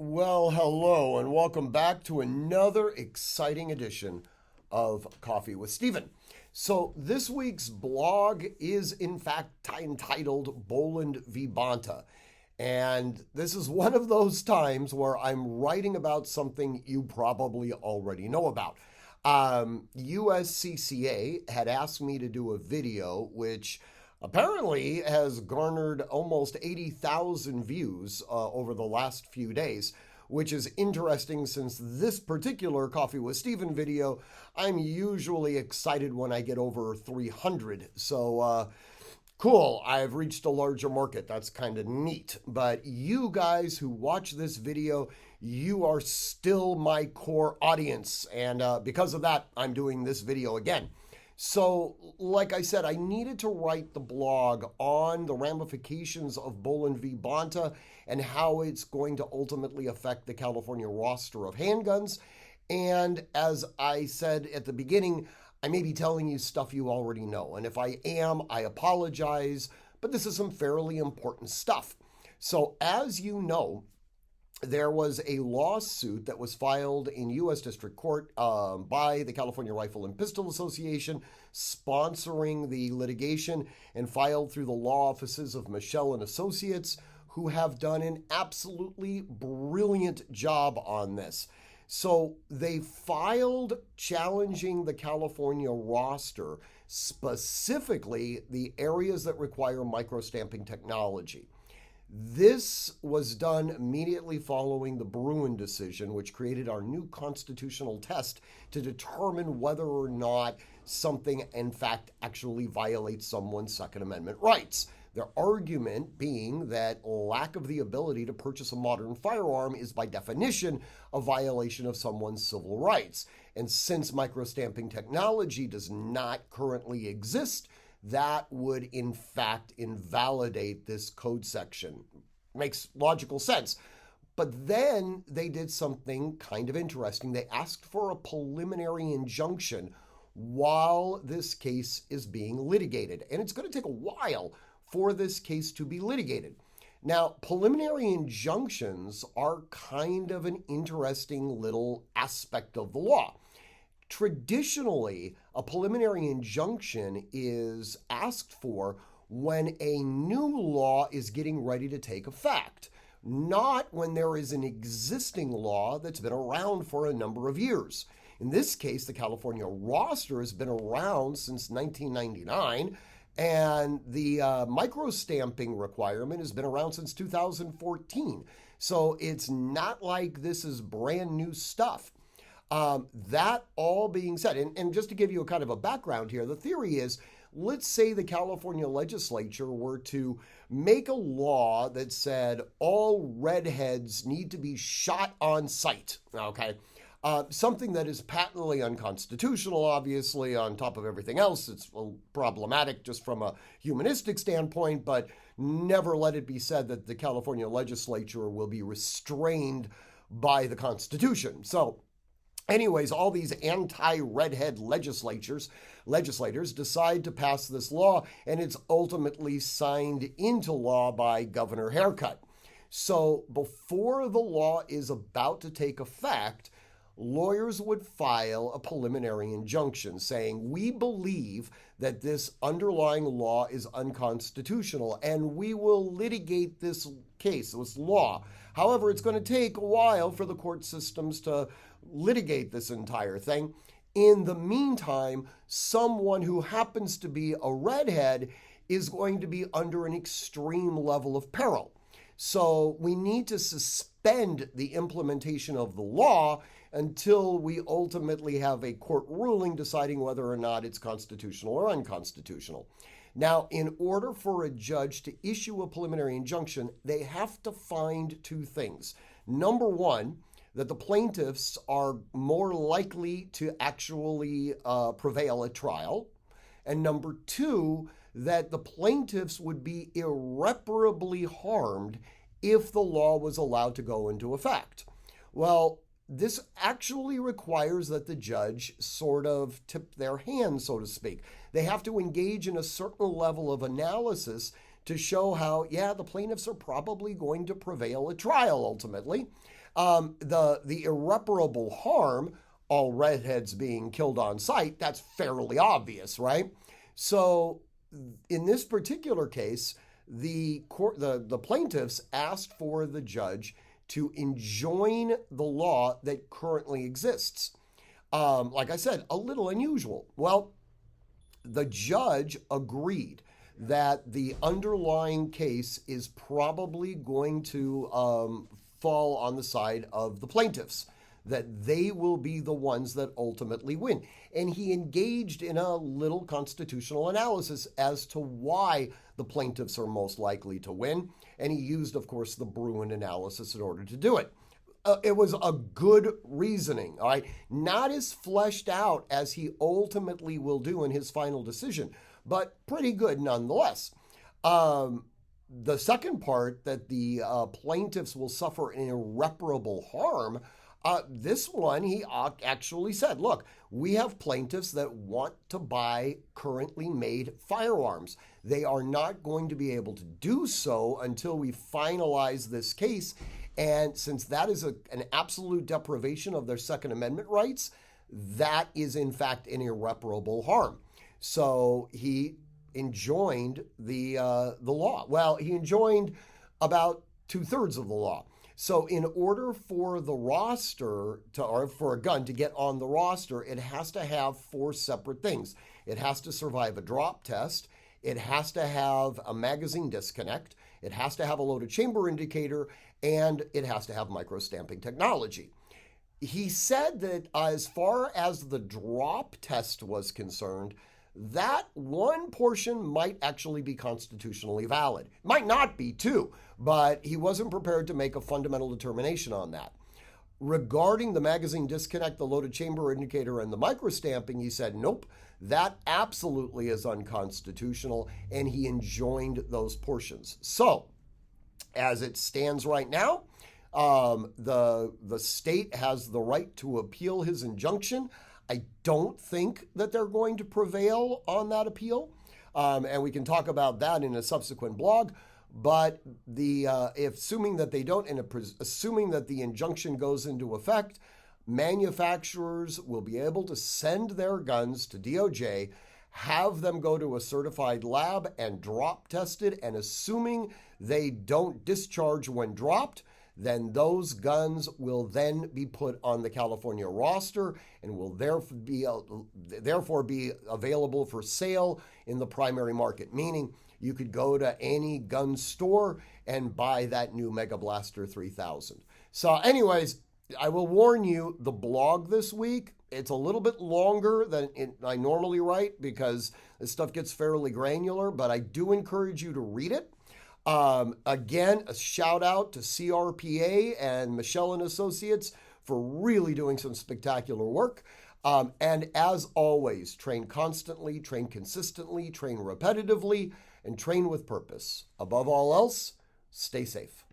Well, hello, and welcome back to another exciting edition of Coffee with Stephen. So, this week's blog is in fact entitled Boland v. Bonta. And this is one of those times where I'm writing about something you probably already know about. USCCA had asked me to do a video which apparently has garnered almost 80,000 views over the last few days, which is interesting since this particular Coffee with Stephen video, I'm usually excited when I get over 300. So, cool, I've reached a larger market. That's kind of neat. But you guys who watch this video, you are still my core audience. And because of that, I'm doing this video again. So, like I said, I needed to write the blog on the ramifications of Boland v. Bonta and how it's going to ultimately affect the California roster of handguns. And as I said at the beginning, I may be telling you stuff you already know. And if I am, I apologize, but this is some fairly important stuff. So, as you know, there was a lawsuit that was filed in U.S. District Court by the California Rifle and Pistol Association, sponsoring the litigation, and filed through the law offices of Michelle and Associates, who have done an absolutely brilliant job on this. So they filed challenging the California roster, specifically the areas that require microstamping technology. This was done immediately following the Bruin decision, which created our new constitutional test to determine whether or not something, in fact, actually violates someone's Second Amendment rights. Their argument being that lack of the ability to purchase a modern firearm is by definition a violation of someone's civil rights. And since microstamping technology does not currently exist, that would in fact invalidate this code section. Makes logical sense. But then they did something kind of interesting. They asked for a preliminary injunction while this case is being litigated. And it's going to take a while for this case to be litigated. Now, preliminary injunctions are kind of an interesting little aspect of the law. Traditionally, a preliminary injunction is asked for when a new law is getting ready to take effect, not when there is an existing law that's been around for a number of years. In this case, the California roster has been around since 1999, and the microstamping requirement has been around since 2014. So it's not like this is brand new stuff. That all being said, and just to give you a kind of a background here, the theory is, let's say the California legislature were to make a law that said all redheads need to be shot on sight, okay? Something that is patently unconstitutional, obviously, on top of everything else. It's problematic just from a humanistic standpoint, but never let it be said that the California legislature will be restrained by the Constitution. So, anyways, all these anti-redhead legislators decide to pass this law, and it's ultimately signed into law by Governor Haircut. So before the law is about to take effect, lawyers would file a preliminary injunction saying, we believe that this underlying law is unconstitutional, and we will litigate this case, this law. However, it's going to take a while for the court systems to litigate this entire thing. In the meantime, someone who happens to be a redhead is going to be under an extreme level of peril. So we need to suspend the implementation of the law until we ultimately have a court ruling deciding whether or not it's constitutional or unconstitutional. Now, in order for a judge to issue a preliminary injunction, they have to find two things. Number one, that the plaintiffs are more likely to actually prevail at trial. And number two, that the plaintiffs would be irreparably harmed if the law was allowed to go into effect. Well, this actually requires that the judge sort of tip their hand, so to speak. They have to engage in a certain level of analysis to show how, yeah, the plaintiffs are probably going to prevail at trial ultimately. The irreparable harm, all redheads being killed on sight, that's fairly obvious, right? So in this particular case, the plaintiffs asked for the judge to enjoin the law that currently exists. Like I said, a little unusual. Well, the judge agreed that the underlying case is probably going to fall on the side of the plaintiffs, that they will be the ones that ultimately win. And he engaged in a little constitutional analysis as to why the plaintiffs are most likely to win. And he used, of course, the Bruin analysis in order to do it. It was a good reasoning, all right? Not as fleshed out as he ultimately will do in his final decision, but pretty good nonetheless. The second part, that the plaintiffs will suffer an irreparable harm, this one, he actually said, look, we have plaintiffs that want to buy currently made firearms. They are not going to be able to do so until we finalize this case. And since that is an absolute deprivation of their Second Amendment rights, that is in fact an irreparable harm. So he enjoined the law. Well, he enjoined about 2/3 of the law. So in order for the roster or for a gun to get on the roster, it has to have 4 separate things. It has to survive a drop test. It has to have a magazine disconnect. It has to have a loaded chamber indicator, and it has to have micro-stamping technology. He said that as far as the drop test was concerned, that one portion might actually be constitutionally valid. Might not be too, but he wasn't prepared to make a fundamental determination on that. Regarding the magazine disconnect, the loaded chamber indicator, and the micro-stamping, he said, nope, that absolutely is unconstitutional, and he enjoined those portions. So, as it stands right now, the state has the right to appeal his injunction. I don't think that they're going to prevail on that appeal, and we can talk about that in a subsequent blog. But assuming that they don't, and assuming that the injunction goes into effect, manufacturers will be able to send their guns to DOJ, have them go to a certified lab and drop tested, and assuming they don't discharge when dropped, then those guns will then be put on the California roster and will therefore be available for sale in the primary market, meaning you could go to any gun store and buy that new Mega Blaster 3000. So anyways, I will warn you, the blog this week, it's a little bit longer than I normally write because this stuff gets fairly granular, but I do encourage you to read it. Again, a shout out to CRPA and Michelle and Associates for really doing some spectacular work. And as always, train constantly, train consistently, train repetitively, and train with purpose. Above all else, stay safe.